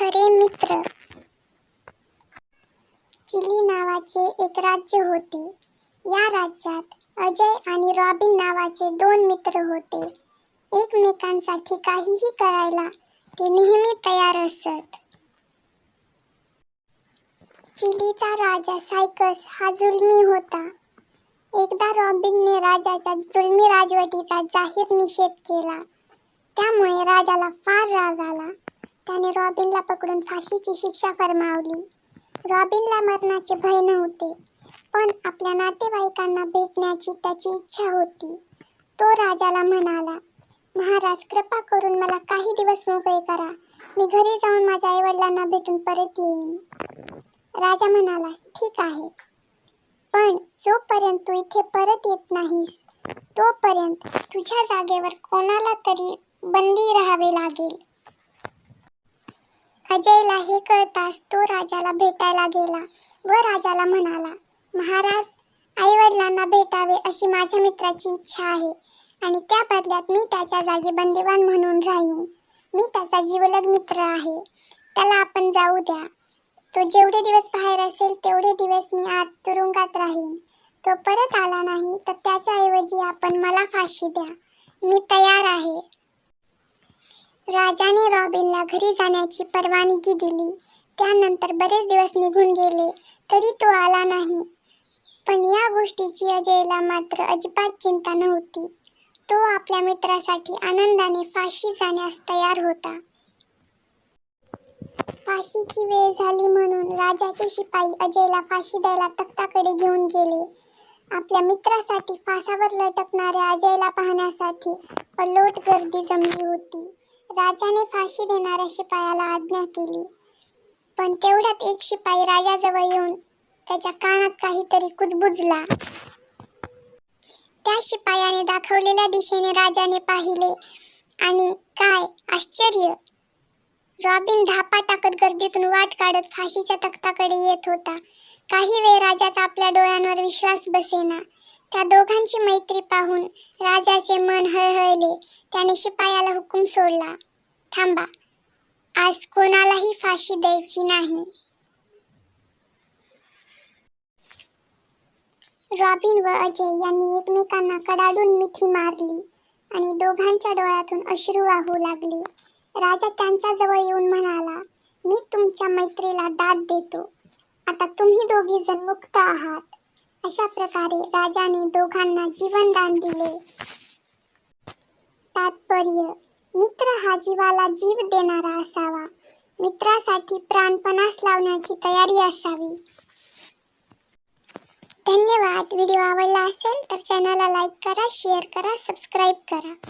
खरे मित्र. चिली नावाचे एक राज्य होते. या राज्यात अजय आणि रॉबिन नावाचे दोन मित्र होते. एकमेकांसाठी काहीही करायला ते नेहमी तयार असत. चिलीचा राजा सायकस हा जुलमी होता. एकदा रॉबिनने राजाच्या जुलमी राजवटीचा जाहीर निषेध केला. त्यामुळे राजाला फार राग आला. त्याने रॉबिनला पकडून फाशीची शिक्षा फर्मावली. रॉबिनला मरणाचे भय नव्हते, पण आपल्या नातेवाईकांना भेटण्याची त्याची इच्छा होती. तो राजाला म्हणाला, महाराज, कृपा करून मला काही दिवस मोकळे करा. मी घरी जाऊन माझ्या आईवडिलांना भेटून परत येईन. राजा म्हणाला, ठीक आहे, पण जोपर्यंत तू इथे परत येत नाहीस तोपर्यंत तुझ्या जागेवर कोणाला तरी बंदी राहावे लागेल. अजयला हे कळताच तो राजाला भेटायला गेला व राजाला म्हणाला, महाराज, आईवडिलांना भेटावे अशी माझ्या मित्राची इच्छा आहे आणि त्या बदल्यात मी त्याच्या जागी बंदिवान म्हणून राहीन. मी त्याचा जिवलग मित्र आहे. त्याला आपण जाऊ द्या. तो जेवढे दिवस बाहेर असेल तेवढे दिवस मी आत तुरुंगात राहीन. तो परत आला नाही तर त्याच्याऐवजी आपण मला फाशी द्या. मी तयार आहे. राजाने रॉबिनला घरी जाण्याची परवानगी दिली. त्यानंतर बरेच दिवस निघून गेले तरी तो आला नाही. पण या गोष्टीची अजयला मात्र अजिबात चिंता नव्हती. तो आपल्या मित्रासाठी आनंदाने फाशी जाण्यास तयार होता. फाशीची वेळ झाली म्हणून राजाचे शिपाई अजयला फाशी द्यायला तख्ताकडे घेऊन गेले. आपल्या मित्रासाठी फासावर लटकणाऱ्या अजयला पाहण्यासाठी अलोट गर्दी जमली होती. राजाने फाशी देणाऱ्या शिपायाला आज्ञा केली, पण तेवढ्यात एक शिपाई राजाजवळ येऊन त्याच्या कानात काहीतरी कुजबुजला. त्या शिपायाने दाखवलेल्या दिशेने राजाने पाहिले आणि काय आश्चर्य! रॉबिन धापा टाकत गर्दीतून वाट काढत फाशीच्या तख्ताकडे येत होता. काही वेळ राजाचा आपल्या डोळ्यांवर विश्वास बसेना. त्या दोघांची मैत्री पाहून राजाचे मन हळहळले. त्याने शिपायाला हुकूम सोडला, थांबा, आज कोणालाही फाशी द्यायची नाही. रॉबिन व अजय यांनी एकमेकांना कडाडून मिठी मारली आणि दोघांच्या डोळ्यातून अश्रू वाहू लागले. राजा त्यांच्याजवळ येऊन म्हणाला, मी तुमच्या मैत्रीला दाद देतो. आता तुम्ही दोघे जण मुक्त आहात. अशा प्रकारे राजाने दोघांना जीवनदान दिले. तात्पर्य: मित्र हा जीवाला जीव देणारा असावा. मित्रासाठी प्राणपणास लावण्याची तयारी असावी. धन्यवाद. व्हिडिओ आवडला असेल तर चॅनलला लाईक करा, शेअर करा, सबस्क्राईब करा.